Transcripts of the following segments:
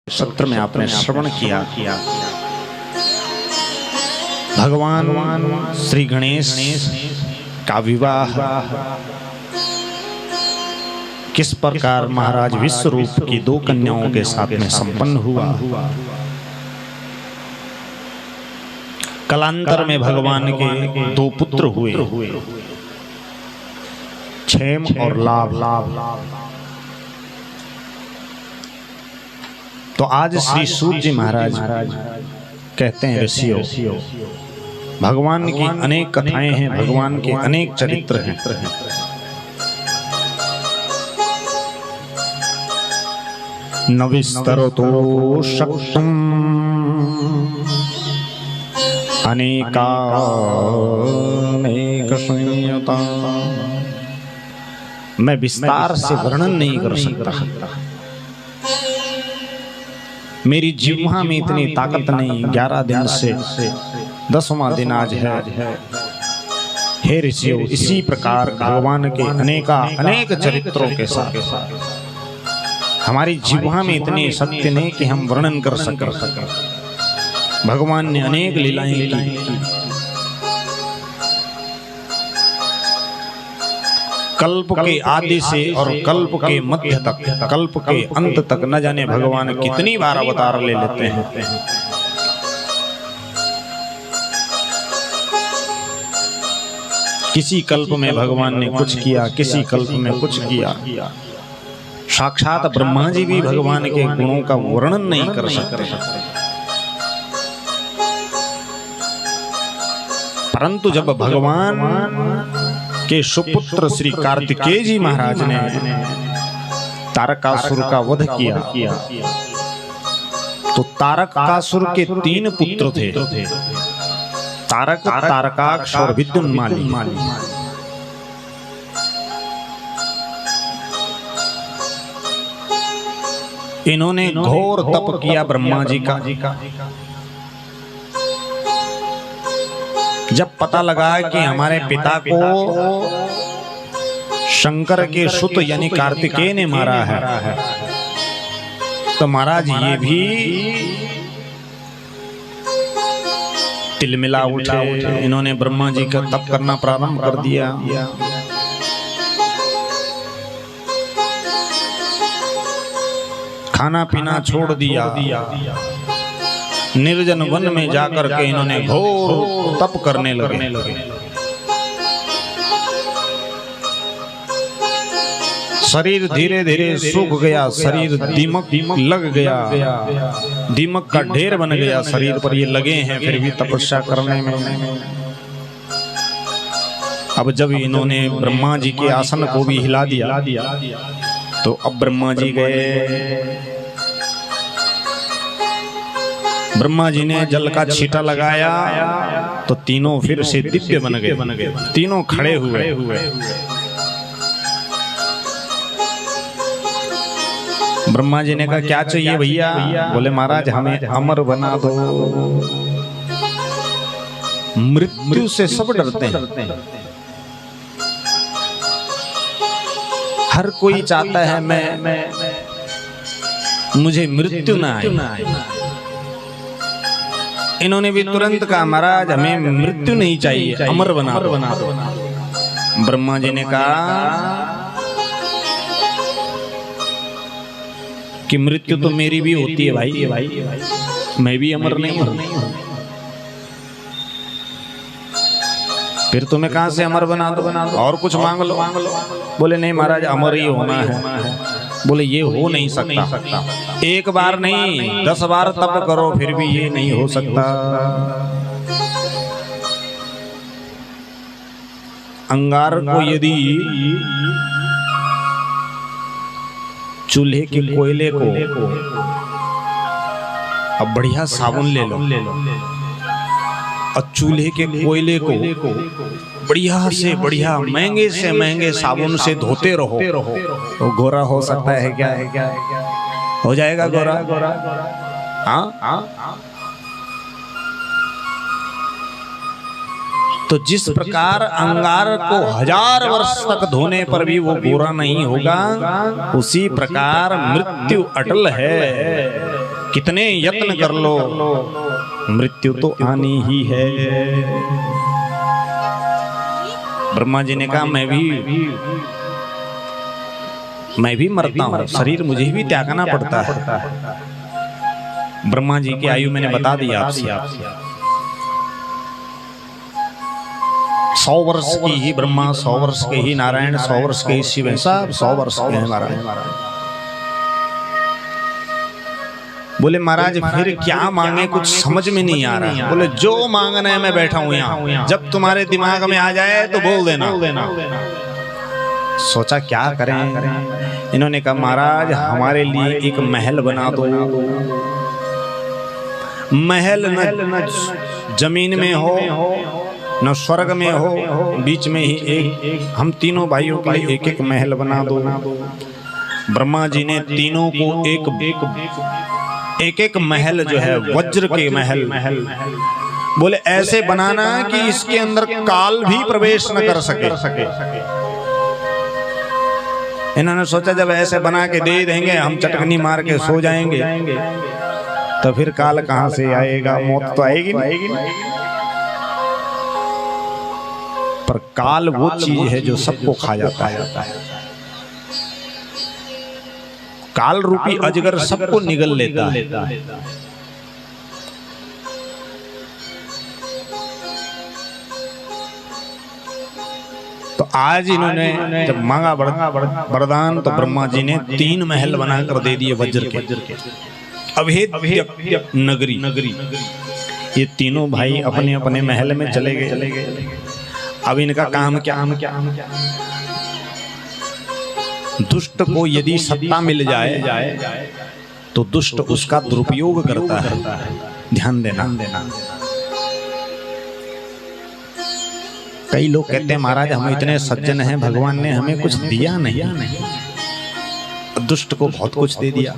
सत्र में आपने श्रवण किया भगवान श्री गणेश का विवाह किस प्रकार महाराज विश्वरूप की दो कन्याओं के साथ में संपन्न हुआ। कालांतर में भगवान के दो पुत्र हुए, क्षेम और लाभ। तो आज श्री सूत जी महाराज कहते हैं, ऋषियों, भगवान की अनेक कथाएं हैं, भगवान के अनेक चरित्र हैं। न विस्तरतो शक्तम् अनेकानेक संयता। मैं विस्तार से वर्णन नहीं कर सकता, मेरी जिह्वा में इतनी ताकत नहीं। 11 दिन से 10वां दिन आज है। हे ऋषियों, इसी प्रकार भगवान के अनेक चरित्रों के साथ हमारी जिह्वा में इतनी शक्ति नहीं कि हम वर्णन कर सकें। भगवान ने अनेक लीलाएं की। कल्प के आदि से और कल्प के मध्य तक, कल्प के अंत तक न जाने भगवान कितनी बार अवतार ले लेते हैं। किसी कल्प में भगवान ने कुछ किया, किसी कल्प में कुछ किया। साक्षात ब्रह्मा जी भी भगवान के गुणों का वर्णन नहीं कर सकते, परंतु जब भगवान के सुपुत्र श्री कार्तिकेय जी महाराज ने तारकासुर का वध किया, तो तारकासुर के 3 पुत्र थे, तारक, तारकाक्ष और विद्युन्माली। इन्होंने घोर तप किया ब्रह्मा जी का। जब पता लगा कि हमारे पिता को शंकर के सुत यानी कार्तिकेय ने मारा है, तो महाराज ये भी तिलमिला उठे। इन्होंने ब्रह्मा जी का तप करना प्रारंभ कर दिया। खाना पीना छोड़ दिया। निर्जन वन में जाकर के इन्होंने घोर तप करने लगे। शरीर धीरे धीरे सूख गया, शरीर दीमक लग गया, दीमक का ढेर बन गया शरीर पर। ये लगे हैं फिर भी तपस्या करने में। अब जब इन्होंने ब्रह्मा जी के आसन को भी हिला दिया, तो अब ब्रह्मा जी गए। ब्रह्मा जी ने जल का छींटा लगाया, तो तीनों फिर से दिव्य बन गए। तीनों खड़े हुए। ब्रह्मा जी ने कहा, क्या चाहिए भैया? बोले, महाराज हमें अमर बना दो। मृत्यु से सब डरते हैं, हर कोई चाहता है मैं मुझे मृत्यु ना आए। इन्होंने भी तुरंत कहा, महाराज हमें मृत्यु नहीं चाहिए, अमर बना दो। ब्रह्मा जी ने कहा कि मृत्यु तो मेरी भी होती है भाई, मैं भी अमर नहीं हूं। फिर तुम्हें कहां से अमर बना दो? और कुछ मांग लो। बोले, नहीं महाराज अमर ही होना है। बोले, ये हो नहीं सकता। एक बार नहीं 10 बार तप करो फिर भी ये नहीं हो सकता। अंगार को यदि चूल्हे के कोयले को अब बढ़िया साबुन ले लो और चूल्हे के कोयले को बढ़िया से बढ़िया महंगे से महंगे साबुन से धोते रहो, तो गोरा हो सकता है क्या? हो जाएगा गोरा? हाँ। तो जिस प्रकार अंगार को 1000 वर्ष तक धोने पर भी वो गोरा नहीं होगा, उसी प्रकार मृत्यु अटल है। कितने यत्न कर लो, मृत्यु तो आनी ही है। ब्रह्मा जी ने कहा मैं भी मरता हूं, शरीर मुझे भी त्यागना पड़ता है। ब्रह्मा जी की आयु मैंने बता दी आपसे, 100 वर्ष की ही ब्रह्मा, 100 वर्ष के ही नारायण, 100 वर्ष के ही शिव हैं, सब 100 वर्ष के हैं महाराज। बोले महाराज फिर क्या मांगे, कुछ समझ में नहीं आ रहा। बोले जो मांगना है मैं बैठा हूं यहाँ, जब तुम्हारे दिमाग में आ जाए तो बोल देना। सोचा क्या करें। इन्होंने कहा महाराज हमारे लिए एक महल बना दो। महल न जमीन में हो न स्वर्ग में हो, बीच में ही एक, हम तीनों भाइयों के लिए एक एक महल बना दो। ब्रह्मा जी ने तीनों को एक महल जो है वज्र के महल, बोले ऐसे बनाना कि इसके अंदर काल भी प्रवेश न कर सके। इन्होंने सोचा जब ऐसे बना के दे देंगे, हम चटकनी मार के सो जाएंगे, तो फिर काल कहां से आएगा, मौत तो आएगी नहीं। पर काल वो चीज है जो सबको खा जाता है। काल रूपी अजगर सबको निगल लेता है। तो आज इन्होंने जब मांगा वरदान, तो ब्रह्मा जी ने 3 महल बनाकर दे दिए वज्र के। अभेद्य नगरी। ये तीनों भाई अपने अपने महल में चले गए। अब इनका काम क्या? दुष्ट को यदि सत्ता मिल जाए तो दुष्ट उसका दुरुपयोग करता है। ध्यान देना। कई लोग कहते हैं महाराज हम इतने सज्जन हैं, भगवान ने हमें कुछ दिया नहीं, दुष्ट को बहुत कुछ दे दिया।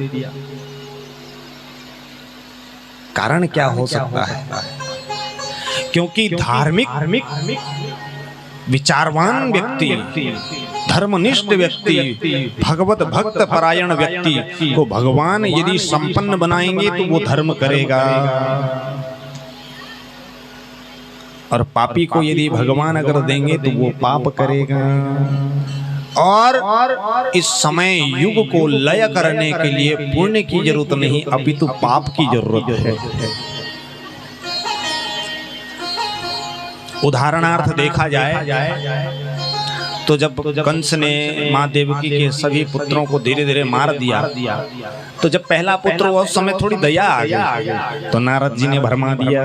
कारण क्या हो सकता है? क्योंकि धार्मिक विचारवान व्यक्ति, धर्मनिष्ठ व्यक्ति, भगवत भक्त परायण व्यक्ति को भगवान यदि संपन्न बनाएंगे तो वो धर्म करेगा, और पापी को यदि भगवान अगर देंगे तो वो पाप करेगा। और इस समय युग को लय करने के लिए पुण्य की जरूरत नहीं, अपितु पाप की जरूरत है। उदाहरणार्थ देखा जाए तो जब कंस ने माँ देवकी के सभी पुत्रों को धीरे धीरे मार दिया, तो जब पहला पुत्र हुआ उस समय थोड़ी दया आ गई, तो नारद जी ने भरमा दिया,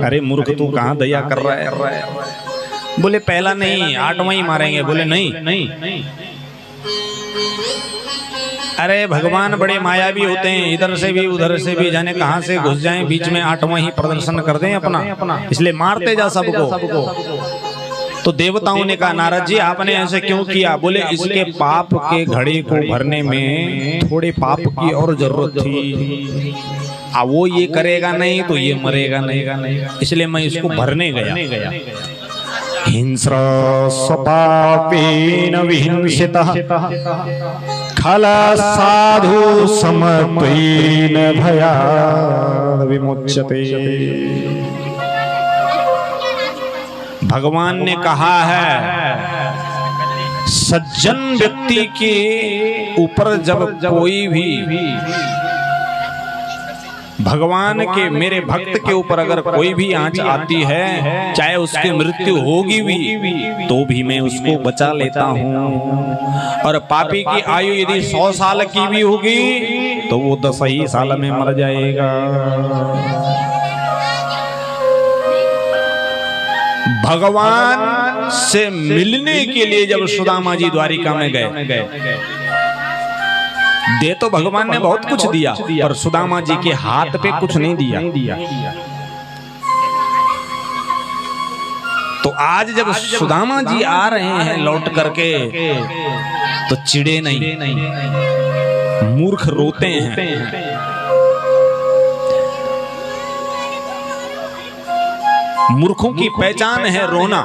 अरे मूर्ख तू कहाँ दया कर रहा है? बोले पहला नहीं 8वां ही मारेंगे। बोले नहीं, अरे भगवान बड़े मायावी होते हैं, इधर से भी उधर से भी जाने कहां से घुस जाएं, बीच में 8वां ही प्रदर्शन कर दें अपना, इसलिए मारते जा सबको। तो देवताओं ने कहा नारद जी आपने ऐसे क्यों किया? बोले इसके पाप के घड़े को भरने में थोड़े पाप की और जरूरत थी, अब वो ये करेगा नहीं तो ये मरेगा नहीं, इसलिए मैं इसको भरने गया। हिंस्र स्वपापेन विहिंसितः खला साधु समत्वेन भयाद् विमुच्यते। भगवान ने कहा है सज्जन व्यक्ति के ऊपर जब कोई भी भगवान के, मेरे भक्त के ऊपर अगर कोई भी आंच आती है, चाहे उसकी मृत्यु होगी भी तो भी मैं उसको बचा लेता हूँ। और पापी की आयु यदि 100 साल की भी होगी तो वो 10 ही साल में मर जाएगा। भगवान से मिलने के लिए जब सुदामा जी द्वारिका में गए, दे तो भगवान ने बहुत कुछ दिया, पर सुदामा जी के हाथ पे कुछ नहीं दिया। तो आज जब सुदामा जी आ रहे हैं लौट करके, तो चिड़े नहीं, मूर्ख रोते हैं। मूर्खों की पहचान है रोना।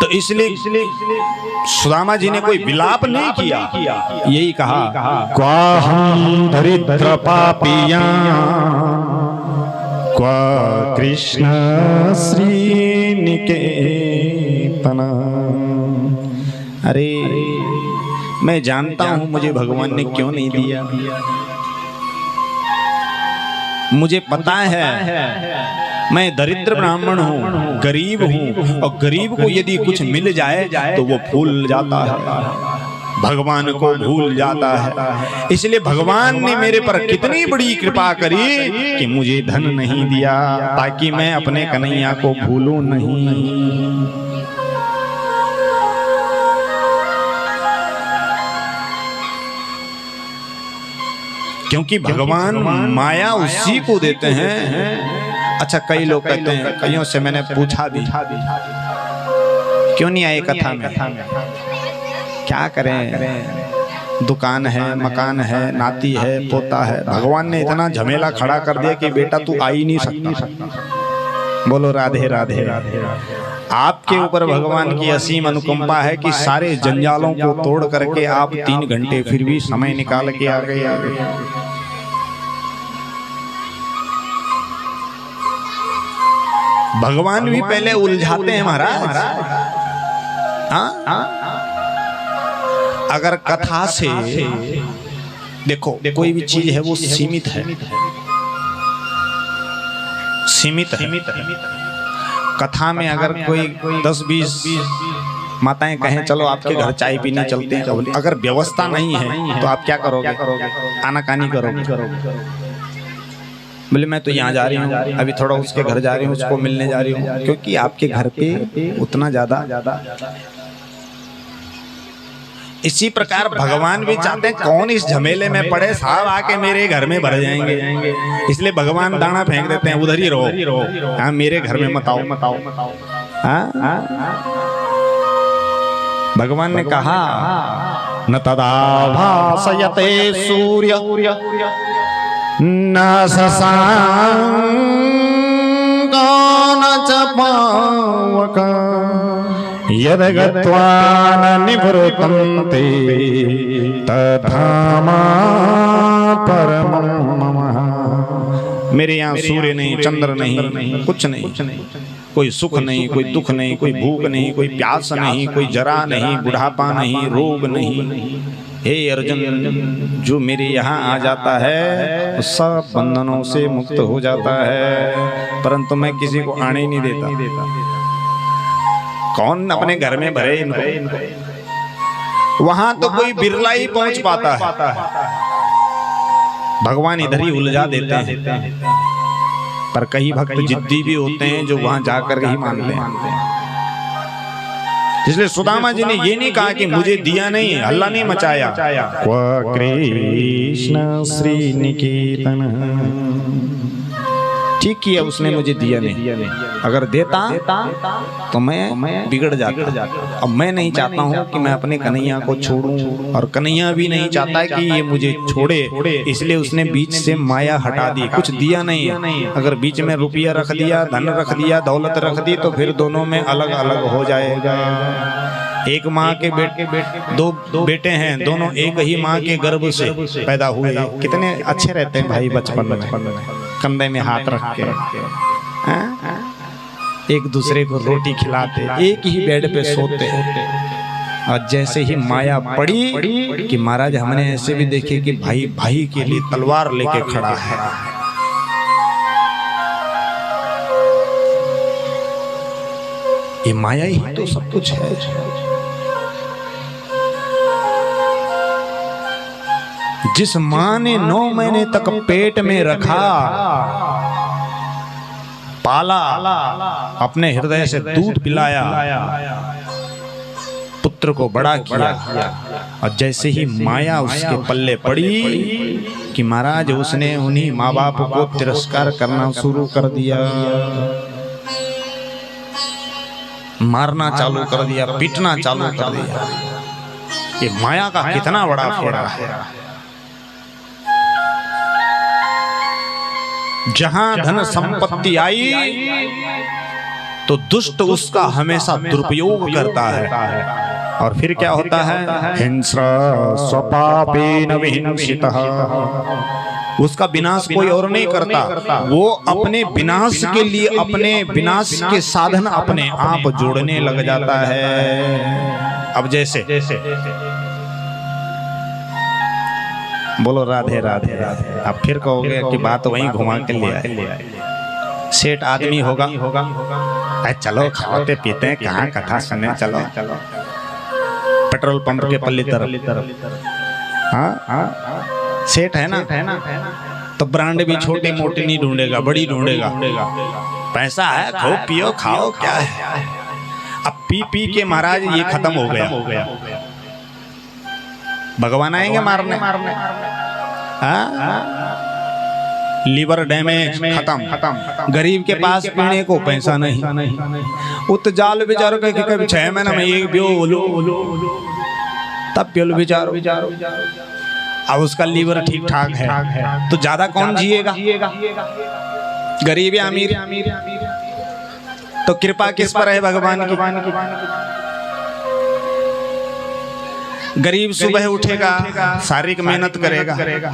तो इसलिए सुदामा जी ने कोई विलाप नहीं किया, यही कहा क्वाहं दरिद्र पापिया क्वा कृष्ण श्रीनिकेतन। अरे मैं जानता हूं मुझे भगवान ने क्यों नहीं दिया, मुझे पता है मैं दरिद्र ब्राह्मण हूँ, गरीब हूँ, और गरीब को यदि कुछ मिल जाए तो वो भूल जाता है, भगवान को भूल जाता है। इसलिए भगवान ने मेरे पर कितनी बड़ी कृपा करी कि मुझे धन नहीं दिया, ताकि मैं अपने कन्हैया को भूलूं नहीं। क्योंकि भगवान माया उसी को देते हैं। अच्छा, कई लोग कहते हैं, कईयों से मैंने पूछा भी, क्यों नहीं आए कथा में? क्या करें, दुकान है, मकान है, नाती है, पोता है, भगवान ने इतना झमेला खड़ा कर दिया कि बेटा तू आ ही नहीं सकता। बोलो राधे राधे राधे। आपके ऊपर भगवान की असीम अनुकंपा है कि सारे जंजालों को तोड़ करके आप 3 घंटे फिर भी समय निकाल के आ गए। भगवान भी पहले उलझाते हैं महाराज। हाँ, अगर कथा से देखो, कोई भी चीज है वो सीमित है, सीमित है। कथा में अगर कोई 10-20 माताएं कहें चलो आपके घर चाय पीने चलते हैं, अगर व्यवस्था नहीं है तो आप क्या करोगे? आनाकानी करोगे। बोले मैं तो यहाँ जा रही हूँ, अभी थोड़ा उसके घर जा रही हूँ, उसको मिलने जा रही हूँ, क्योंकि आपके घर पे उतना ज्यादा। इसी प्रकार भगवान भी चाहते हैं कौन इस झमेले में पड़े, साहब आके मेरे घर में भर जाएंगे, इसलिए भगवान दाना फेंक देते हैं, उधर ही रहो, हाँ मेरे घर में मत आओ। हाँ, भगवान ने कहा न तदा भासयते सूर्य न शशांको न च पावक यद गत्वा न निवृत्तन्ते तद्धामा परमं मम। मेरे यहाँ सूर्य नहीं, चंद्र नहीं, कुछ नहीं, कोई सुख नहीं, कोई दुख नहीं, कोई भूख नहीं, कोई प्यास नहीं, कोई जरा नहीं, बुढ़ापा नहीं, रोग नहीं। हे अर्जुन, जो मेरे यहाँ आ जाता है वो सब बंधनों से मुक्त हो जाता है, परंतु मैं किसी को आने नहीं देता। कौन अपने घर में भरे इनको? वहां तो कोई बिरला ही पहुंच पाता है, भगवान इधर ही उलझा देते हैं। पर कई भक्त जिद्दी भी होते हैं जो वहां जाकर ही मानते हैं। इसलिए सुदामा जी ने ये नहीं कहा कि मुझे दिया नहीं, हल्ला नहीं मचाया। क्व कृष्ण श्रीनिकेतन। ठीक किया उसने, मुझे दिया नहीं। अगर देता तो मैं बिगड़ जाता। अब मैं नहीं चाहता हूँ कि मैं अपने कन्हैया को छोड़ूं, और कन्हैया भी नहीं चाहता कि ये मुझे छोड़े, इसलिए उसने बीच से माया हटा दी, कुछ दिया नहीं। अगर बीच में रुपया रख दिया, धन रख दिया, दौलत रख दी, तो फिर दोनों में अलग अलग हो जाएगा। एक माँ के दो बेटे हैं, दोनों एक ही माँ के गर्भ से पैदा हुए, कितने अच्छे रहते हैं भाई बचपन में, कंधे में हाथ रख के एक दूसरे को रोटी खिलाते, एक ही बेड पे सोते। और जैसे ही माया पड़ी कि महाराज हमने ऐसे भी देखे कि भाई भाई के लिए तलवार लेके खड़ा है। ये माया ही तो सब कुछ है। जिस माँ ने 9 महीने तक पेट में रखा, पाला, अपने हृदय से दूध पिलाया, पुत्र को बड़ा किया, और जैसे ही माया उसके पल्ले पड़ी कि महाराज उसने उन्हीं माँ बाप को तिरस्कार करना शुरू कर दिया, मारना चालू कर दिया, पीटना चालू कर दिया। ये माया का कितना बड़ा फेरा है। जहां धन संपत्ति आई तो दुष्ट उसका हमेशा दुरुपयोग करता है। और फिर क्या होता है? हिंस्र स्वपापेन विहिंसितः। उसका विनाश कोई और नहीं करता, वो अपने विनाश के लिए अपने विनाश के साधन अपने आप जोड़ने लग जाता है। अब जैसे बोलो राधे राधे राधे। अब फिर कहोगे कि बात वहीं घुमा के ले आए। सेठ आदमी होगा, चलो खाते पीते हैं, कहाँ कथा सुने, चलो पेट्रोल पंप के पल्ली तरफ। हाँ सेठ है ना, तो ब्रांड भी छोटी मोटी नहीं ढूंढेगा, बड़ी ढूंढेगा। पैसा है, खाओ पियो खाओ, क्या है। अब पी पी के महाराज ये खत्म हो गया। भगवान आएंगे मारने। लीवर डैमेज, खत्म। गरीब के पास पीने को पैसा नहीं, उत जाल विचार के कभी 6 महीने में एक बियो तब पियो विचारो। अब उसका लीवर ठीक ठाक है तो ज्यादा कौन जिएगा? गरीब या अमीर? तो कृपा किस पर है? भगवान की। गरीब सुबह उठेगा, शारीरिक मेहनत करेगा।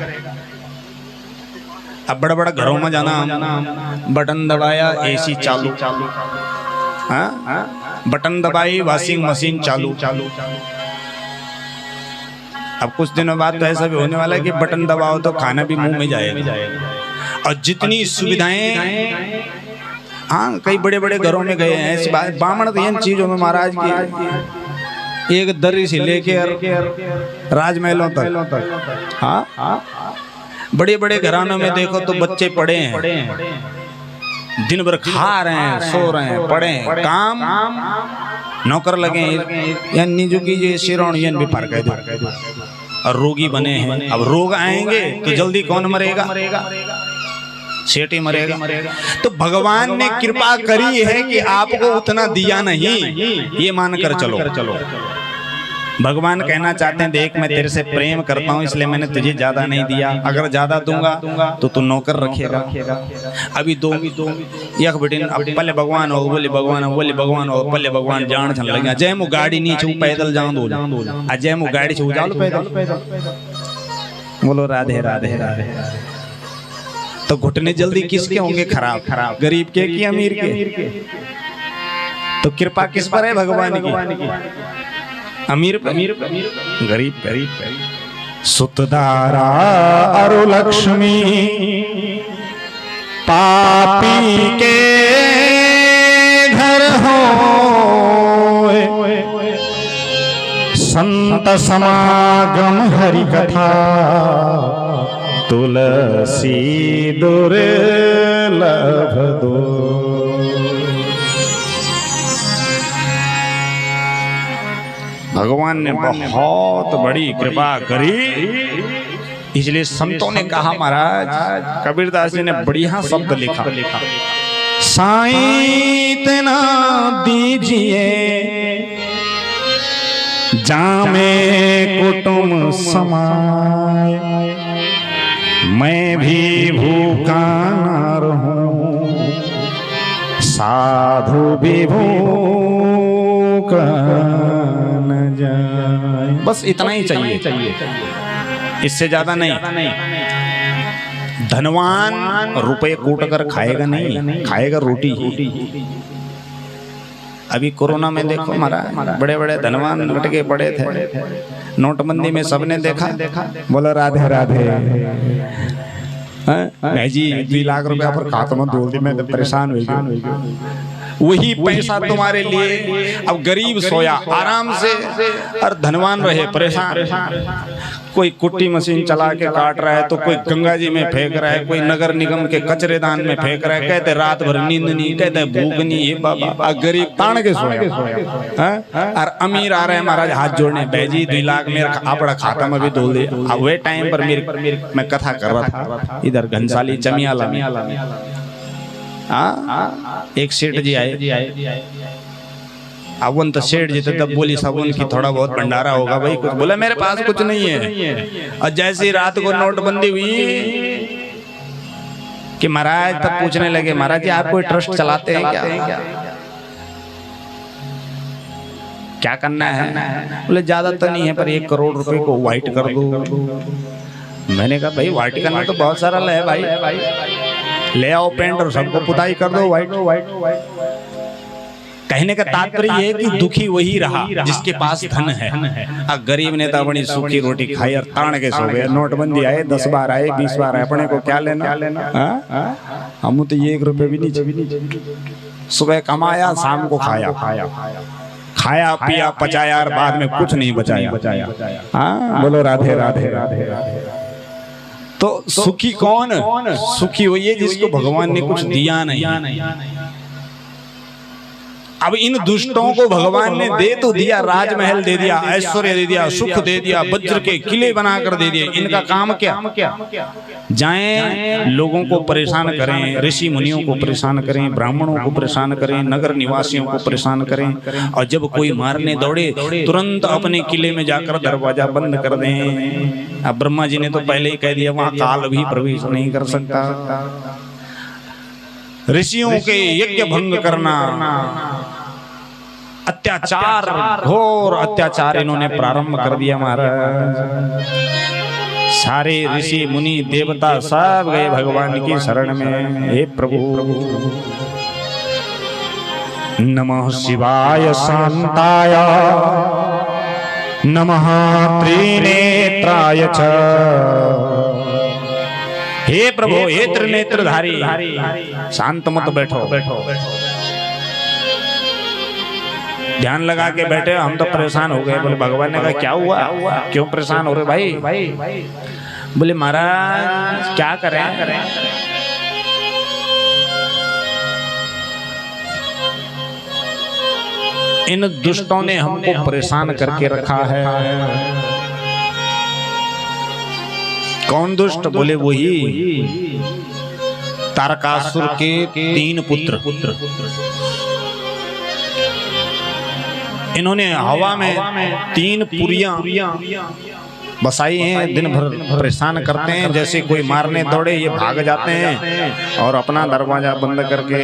अब बड़ा बड़ा घरों में जाना, बटन दबाया एसी चालू, बटन दबाई वॉशिंग मशीन चालू। अब कुछ दिनों बाद तो ऐसा भी होने वाला है कि बटन दबाओ तो खाना भी मुंह में जाएगा। और जितनी सुविधाएं, हाँ कई बड़े बड़े घरों में गए हैं ऐसी बात। बामण तो इन चीजों में महाराज की एक दर्री से लेके राजमहलों तक, हाँ बड़े बड़े घरानों में देखो तो बच्चे पड़े हैं, दिन भर खा रहे हैं, सो रहे हैं, पड़े हैं, काम नौकर लगे हैं, निजू की शिरोण भी फर्क है और रोगी बने हैं। अब रोग आएंगे तो जल्दी कौन मरेगा? सेठ ही मरेगा। तो भगवान ने कृपा करी है कि आपको उतना दिया नहीं, ये मानकर चलो। भगवान कहना चाहते हैं देख मैं तेरे से प्रेम करता हूँ इसलिए मैंने तुझे ज्यादा नहीं दिया, अगर ज्यादा दूंगा तो तू नौकर रखेगा। अभी दो यक बेटिन पल्ले भगवान हो, बोले भगवान हो, बोले भगवान हो, पल्ले भगवान जान छन लग गया। जय मु गाड़ी नहीं छू पैदल जाऊं दो, जय मु गाड़ी छू जाओ पैदल। बोलो राधे राधे राधे। तो घुटने जल्दी किसके होंगे खराब? गरीब के कि अमीर के? तो कृपा किस पर है भगवान की? अमीर पर, गरीब पर। सुतदारा अरु लक्ष्मी पापी के घर हो, संत समागम हरि कथा तुलसी दुर्लभ दो। भगवान ने बहुत बड़ी कृपा करी, इसलिए संतों ने कहा महाराज, कबीरदास जी ने बढ़िया शब्द लिखा, साईं इतना दीजिए जामे कुटुंब समाए, मैं भी भूखा न रहूं साधु भी भूखा न जाए। बस इतना ही चाहिए, इससे ज्यादा नहीं। धनवान रुपए कूट कर खाएगा नहीं, खाएगा रोटी। अभी कोरोना में देखो महाराज बड़े बड़े धनवान लटके पड़े थे, नोटबंदी में सबने देखा। बोला राधे राधे। नहीं जी 2 लाख रुपया पर खाता में दो दिन में परेशान हो गया। वही पैसा तुम्हारे लिए, अब गरीब सोया आराम से और धनवान रहे परेशान। कोई कुट्टी मशीन चला के काट रहा है, तो कोई गंगा जी में फेंक रहा है, कोई नगर निगम के कचरेदान में फेंक रहा है। कहते रात भर नींद नहीं, कहते भूख नहीं, ये बाबा गरीब तान के सोया। और अमीर आ रहे हैं महाराज हाथ जोड़ने, बैजी 2 लाख मेरे अपना खाता में भी धोल दे। अब वे टाइम पर मैं कथा कर रहा था इधर घनसाली चमियाला में। एक सेठ जी आए, अवन तो सेठ जी तब बोली साबुन की थोड़ा बहुत भंडारा होगा भाई कुछ। बोला मेरे पास कुछ नहीं है। और जैसे ही रात को नोटबंदी हुई कि महाराज तब पूछने लगे, महाराज जी आप कोई ट्रस्ट चलाते हैं क्या? क्या करना है? बोले ज्यादा तो नहीं है पर 1 करोड़ रुपए को व्हाइट कर दो। मैंने कहा भाई व्हाइट करना तो बहुत सारा है भाई, ले आओ पेंट और सबको पुताई कर दो व्हाइट। कहने का तात्पर्य ये है कि दुखी वही रहा जिसके पास धन है। अब गरीब ने तो बड़ी सूखी रोटी खाई और ताड़ के सो गए। नोटबंदी आए, 10 बार आए, 20 बार आए, अपने को क्या लेना? हम तो 1 रुपए भी नहीं। सुबह कमाया, शाम को खाया पिया पचाया और बाद में कुछ नहीं बचाया। बोलो राधे राधे। तो सुखी कौन? सुखी वही है जिसको भगवान ने कुछ दिया नहीं। अब इन दुष्टों को भगवान ने दे तो दिया, राजमहल दे दिया, ऐश्वर्य दे दिया, सुख दे दिया, वज्र के किले बनाकर दे दिए। इनका काम क्या? जाएं लोगों को परेशान करें, ऋषि मुनियों को परेशान करें, ब्राह्मणों को परेशान करें, नगर निवासियों को परेशान करें, और जब कोई मारने दौड़े तुरंत अपने किले में जाकर दरवाजा बंद कर दें। अब ब्रह्मा जी ने तो पहले ही कह दिया वहां काल भी प्रवेश नहीं कर सकता। ऋषियों के यज्ञ भंग करना, अत्याचार, घोर अत्याचार इन्होंने प्रारंभ कर दिया महाराज। सारे ऋषि मुनि देवता सब गए भगवान की शरण में। हे प्रभु नमः शिवाय शांताय, नमः त्रिनेत्राय च। हे प्रभु, हे त्रिनेत्रधारी, शांत मत बैठो। ध्यान लगा के बैठे, हम तो परेशान हो गए। बोले भगवान ने कहा क्या हुआ? क्यों परेशान हो रहे भाई? बोले महाराज क्या करें? इन दुष्टों ने हमको परेशान करके रखा है। कौन दुष्ट? बोले वही तारकासुर के 3 पुत्र। इन्होंने हवा में 3 पुरियां बसाई हैं, दिन भर परेशान करते हैं। जैसे कोई मारने दौड़े ये भाग जाते हैं और अपना दरवाजा बंद करके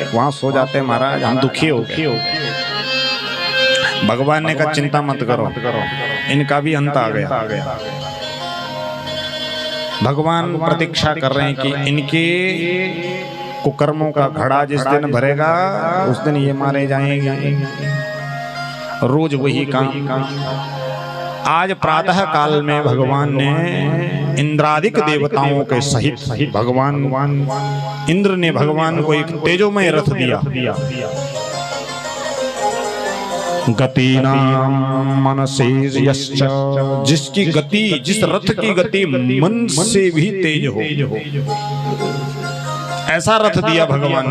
वहां सो जाते हैं। महाराज हम दुखी हो गए। भगवान ने कहा चिंता मत करो, इनका भी अंत आ गया। भगवान प्रतीक्षा कर रहे हैं कि इनके कुकर्मों का घड़ा जिस दिन भरेगा उस दिन ये मारे जाएंगे। रोज वही काम। आज प्रातः काल में भगवान ने इंद्रादिक देवताओं के सहित भगवान इंद्र ने भगवान को एक तेजोमय रथ दिया। गतीनां मनसे यश्च, जिसकी गति, जिस रथ की गति मन से भी तेज हो, ऐसा रथ दिया भगवान।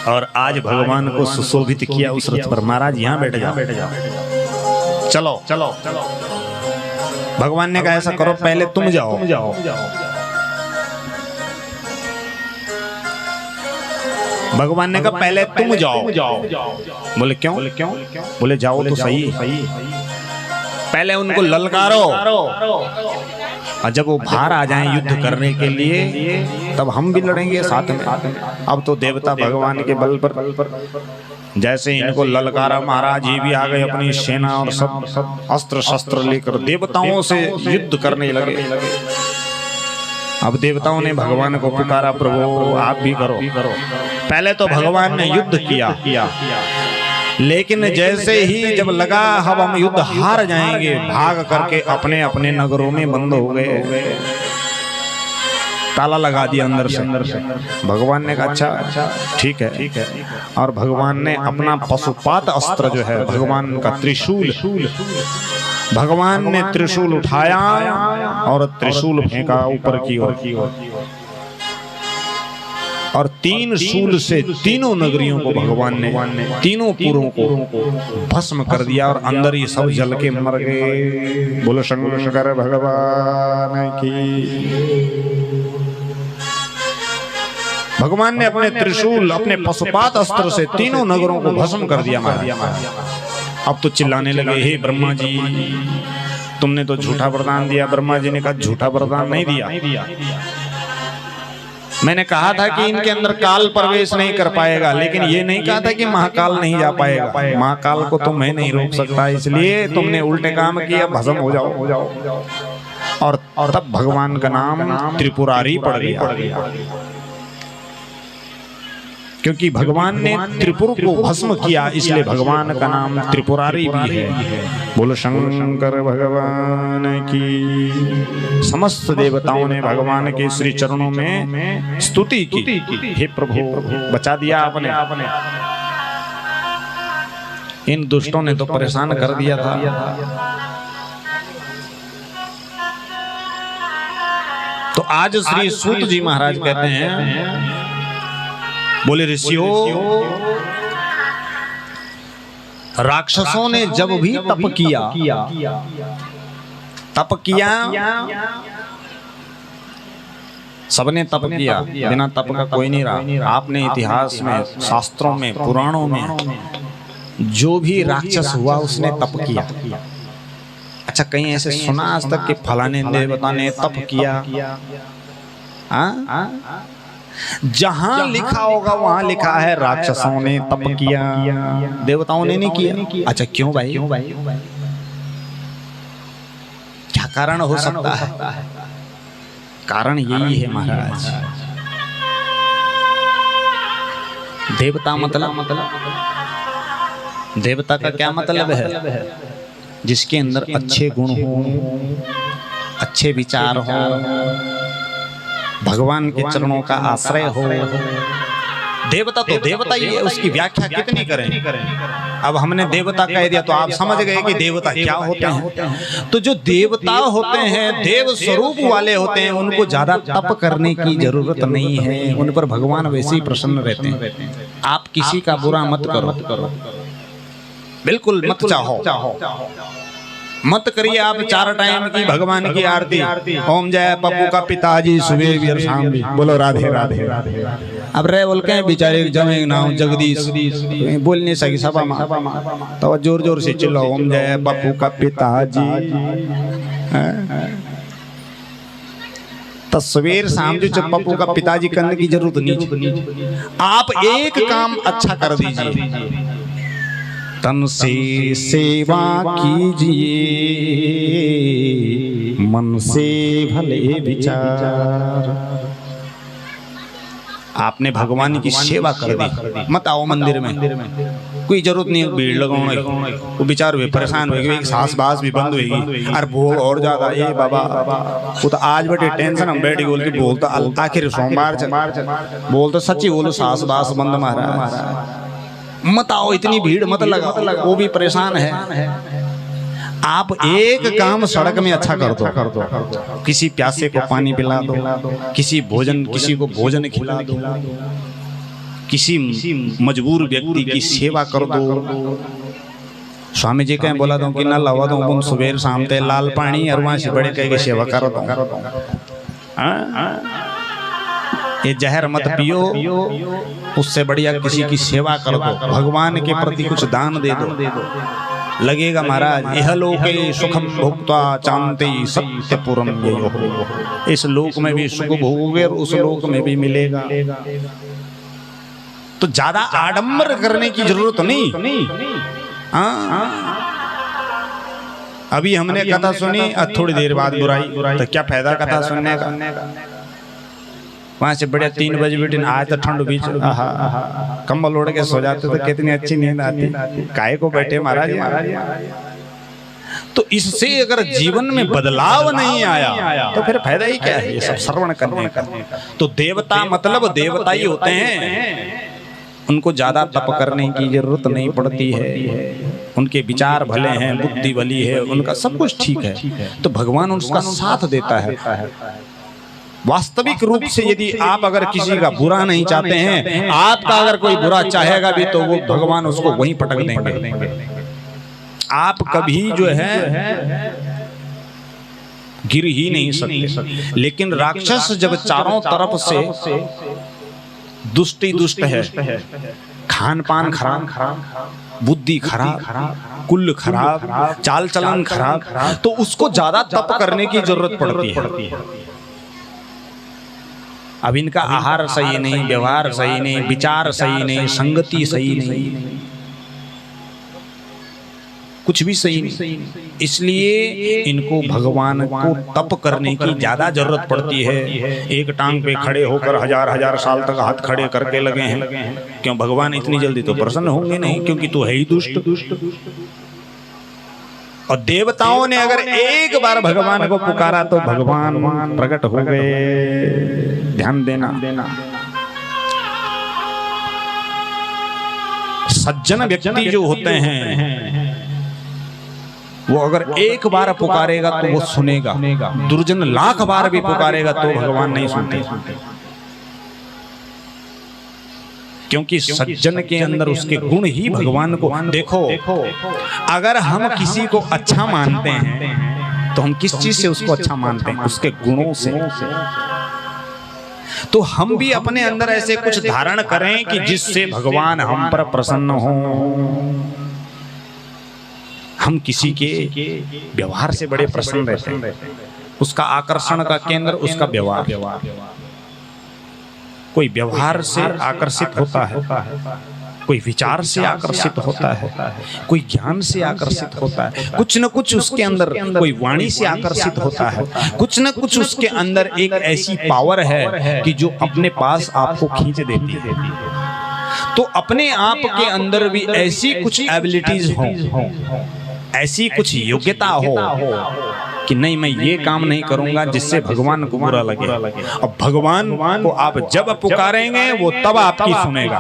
और आज भगवान को सुशोभित किया उस रथ पर। महाराज यहाँ बैठ जाओ, चलो। भगवान ने कहा ऐसा करो, पहले तुम जाओ। भगवान ने कहा पहले तुम जाओ। बोले क्यों? बोले जाओ तो सही। पहले उनको ललकारो, और जब वो बाहर आ जाएं युद्ध करने के लिए तब हम भी लड़ेंगे साथ में। अब तो देवता भगवान के बल पर जैसे इनको ललकारा महाराज, ये भी आ गए अपनी सेना और सब अस्त्र शस्त्र लेकर देवताओं से युद्ध करने लगे। अब देवताओं ने भगवान को पुकारा, प्रभु आप भी करो। पहले तो भगवान ने युद्ध किया, लेकिन जैसे ही जब लगा अब हम युद्ध हार जाएंगे, भाग करके अपने अपने नगरों में बंद हो गए, ताला लगा दिया अंदर से। भगवान ने कहा अच्छा ठीक है। और भगवान ने अपना पशुपात अस्त्र जो है भगवान का त्रिशूल, भगवान ने त्रिशूल उठाया और त्रिशूल फेंका ऊपर की ओर, और 3 शूल से तीनों नगरियों को भगवान ने, तीनों पुरों को भस्म कर दिया और अंदर ये सब जल के मर गए। बोलो शंकर भगवान की। भगवान ने अपने त्रिशूल, अपने पशुपात अस्त्र से तीनों नगरों को भस्म कर दिया महाराज। अब तो चिल्लाने लगे, हे ब्रह्मा जी तुमने तो झूठा वरदान दिया। ब्रह्मा जी ने कहा झूठा वरदान नहीं दिया, मैंने कहा था कि इनके अंदर काल प्रवेश नहीं कर पाएगा, लेकिन ये नहीं कहा था कि महाकाल नहीं जा पाएगा। महाकाल को तो मैं नहीं रोक सकता, इसलिए तुमने उल्टे काम किया, भस्म हो जाओ। और तब भगवान का नाम त्रिपुरारी पड़ गया, क्योंकि भगवान ने त्रिपुर को भस्म किया, इसलिए भगवान का नाम त्रिपुरारी भी है। बोलो शंकर भगवान की। समस्त देवताओं ने भगवान के श्री चरणों में स्तुति की, हे प्रभु बचा दिया आपने, इन दुष्टों ने तो परेशान कर दिया था। तो आज श्री सूत जी महाराज कहते हैं, बोले ऋषियों, राक्षसों ने जब भी तप किया, सबने तप किया, बिना तप का कोई नहीं रहा। आपने इतिहास में, शास्त्रों में, पुराणों में जो भी राक्षस हुआ उसने तप किया। अच्छा, कहीं ऐसे सुना आज तक कि फलाने देवता ने तप किया? जहां लिखा होगा वहां लिखा है राक्षसों ने तप किया, देवताओं ने नहीं किया। अच्छा, क्यों भाई? क्या कारण हो सकता है? कारण यही है महाराज, देवता मतलब देवता का क्या मतलब है? जिसके अंदर अच्छे गुण हो, अच्छे विचार हो, भगवान के चरणों का आश्रय हो। देवता तो देवता ही है, उसकी व्याख्या कितनी करें। अब हमने देवता कह दिया तो आप समझ गए कि देवता क्या होते हैं। तो जो देवता होते हैं, देव स्वरूप वाले होते हैं, उनको ज्यादा तप करने की जरूरत नहीं है, उन पर भगवान वैसे ही प्रसन्न रहते हैं। आप किसी का बुरा मत करो, बिल्कुल मत चाहो, मत करिए आप 4 टाइम की भगवान की आरती। ओम जय पप्पू का पिताजी सुबह भी और शाम भी। बोलो राधे राधे। अब रे बोल के बेचारे जमे नाम जगदीश बोल नहीं सकी सभा में, तो जोर जोर से चिल्लाओ ओम जय पप्पू का पिताजी। तो सवेर शाम जो पप्पू का पिताजी करने की जरूरत नहीं। आप एक काम अच्छा कर दीजिए, तन से सेवा कीजिए, मन से भले विचार। आपने भगवान की सेवा कर दी, मत आओ मंदिर में, कोई जरूरत नहीं भीड़ लगाने को। विचार हुए परेशान हुए, सास बास भी बंद होगी, अरे भोग और ज्यादा। ये बाबा वो तो आज बटे टेंशन हम बैठी बोल के बोलता, आखिर सोमवार बोलते सच्ची बोलो, सास बास बंद महाराज, मत आओ, इतनी भीड़ मत लगाओ, वो भी परेशान है। आप एक काम सड़क में अच्छा कर दो, किसी प्यासे को पानी पिला दो, किसी को भोजन खिला दो, किसी मजबूर व्यक्ति की सेवा कर दो। स्वामी जी कहें बोला दो कि न लवा दो तुम सुबह शाम ते लाल पानी और वहां से बड़े कह के सेवा कर दो। ये जहर मत पियो, उससे बढ़िया किसी की सेवा कर दो, भगवान के प्रति कुछ दान दे दो। लगेगा महाराज यह लोके सुखम भोक्त्वा चान्ते सत्यपुरम यो। इस लोक में भी सुख भोगोगे और उस लोक में भी मिलेगा। तो ज्यादा आडंबर करने की जरूरत नहीं। अभी हमने कथा सुनी, थोड़ी देर बाद बुराई, तो क्या फायदा कथा सुनने का? वहां से बढ़िया 3 बजे बैठे, आज तो ठंड बीच कंबल ओढ़ के सो जाते तो कितनी अच्छी नींद आती। काहे को बैठे महाराज? तो इससे अगर जीवन में बदलाव नहीं आया तो फिर फायदा ही क्या है ये सब श्रवण करने का? तो देवता मतलब देवता ही होते हैं, उनको ज्यादा तप करने की जरूरत नहीं पड़ती है। उनके विचार भले हैं, बुद्धि भली है, उनका सब कुछ ठीक है, तो भगवान उसका साथ देता है। वास्तविक रूप से यदि आप अगर किसी का बुरा नहीं चाहते हैं, आपका अगर कोई बुरा चाहेगा भी तो वो भगवान उसको वहीं पटक देंगे। आप कभी जो है गिर ही नहीं सकते। लेकिन राक्षस जब चारों तरफ से दुष्ट है, खान पान खराब, बुद्धि खराब, कुल खराब, चाल चलन खराब, तो उसको ज्यादा तप करने की जरूरत पड़ती है। अब इनका आहार सही नहीं, व्यवहार सही नहीं, विचार सही नहीं, संगति सही नहीं, कुछ भी सही नहीं। इसलिए इनको भगवान को तप करने की ज्यादा जरूरत पड़ती है। एक टांग पे खड़े होकर हजार हजार साल तक हाथ खड़े करके लगे हैं। क्यों? भगवान इतनी जल्दी तो प्रसन्न होंगे नहीं, क्योंकि तू है ही दुष्ट। और देवताओं ने अगर एक बार भगवान को पुकारा तो भगवान प्रकट हो गए। ध्यान देना। सज्जन व्यक्ति जो होते हैं वो अगर एक बार पुकारेगा तो वो सुनेगा, दुर्जन लाख बार भी पुकारेगा तो भगवान नहीं सुनते। क्योंकि सज्जन के अंदर उसके गुण ही भगवान को। देखो, अगर हम किसी को अच्छा मानते हैं तो हम किस चीज से उसको अच्छा मानते हैं? उसके गुणों से। तो हम भी अपने अंदर ऐसे कुछ धारण करें कि जिससे भगवान हम पर प्रसन्न हो। हम किसी के व्यवहार से बड़े प्रसन्न रहते हैं। उसका आकर्षण का केंद्र उसका व्यवहार। कोई व्यवहार से आकर्षित होता है, कोई विचार से आकर्षित होता है, कोई ज्ञान से आकर्षित होता है, कुछ न कुछ उसके अंदर, कोई वाणी से आकर्षित होता है, कुछ न कुछ उसके अंदर एक ऐसी पावर है कि जो अपने पास आपको खींच देती है। तो अपने आप के अंदर भी ऐसी कुछ एबिलिटीज हो, ऐसी कुछ योग्यता हो कि नहीं, मैं ये काम नहीं करूंगा जिससे भगवान को बुरा लगे। अब भगवान को आप जब पुकारेंगे वो तब आपकी सुनेगा।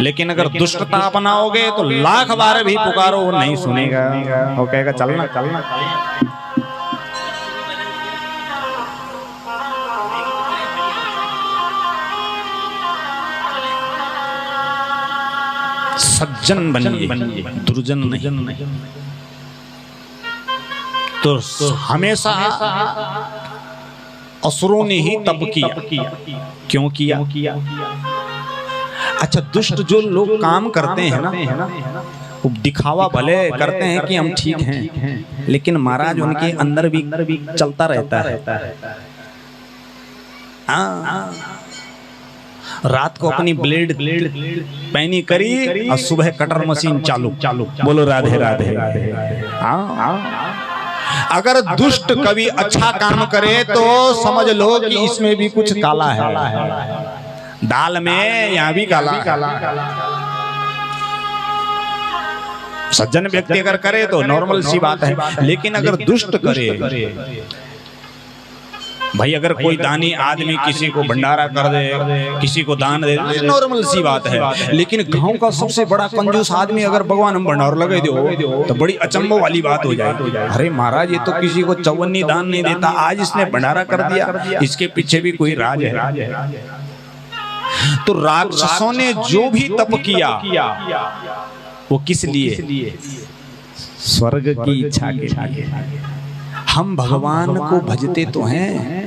लेकिन अगर दुष्टता अपनाओगे तो लाख बार भी पुकारो वो नहीं सुनेगा। वो कहेगा चलना चलना। सज्जन बनिए, दुर्जन नहीं। तो हमेशा असुरों ने ही तप किया। क्यों किया? अच्छा, दुष्ट जो लोग काम करते हैं ना, वो दिखावा भले करते हैं कि हम ठीक हैं, लेकिन महाराज उनके अंदर भी चलता रहता है। रात को अपनी ब्लेड पैनी करी और सुबह कटर मशीन चालू। बोलो राधे राधे। अगर दुष्ट कभी अच्छा काम करे तो समझ लो कि इसमें भी कुछ काला है। दाल में यहाँ भी काला। सज्जन व्यक्ति अगर करे तो नॉर्मल सी बात है, लेकिन अगर दुष्ट करे, भाई अगर कोई दानी आदमी किसी को भंडारा कर दे, किसी को दान दे, नॉर्मल सी बात है। लेकिन गांव का सबसे बड़ा कंजूस आदमी अगर भगवान हम भंडार लगे दो तो बड़ी अचंभव वाली बात हो जाए। अरे महाराज, ये तो किसी को चौवन्नी दान नहीं देता, आज इसने भंडारा कर दिया, इसके पीछे भी कोई राज है। तो राक्षसों ने जो भी तप किया वो किस लिए? स्वर्ग की इच्छा के लिए। हम भगवान को भजते तो हैं,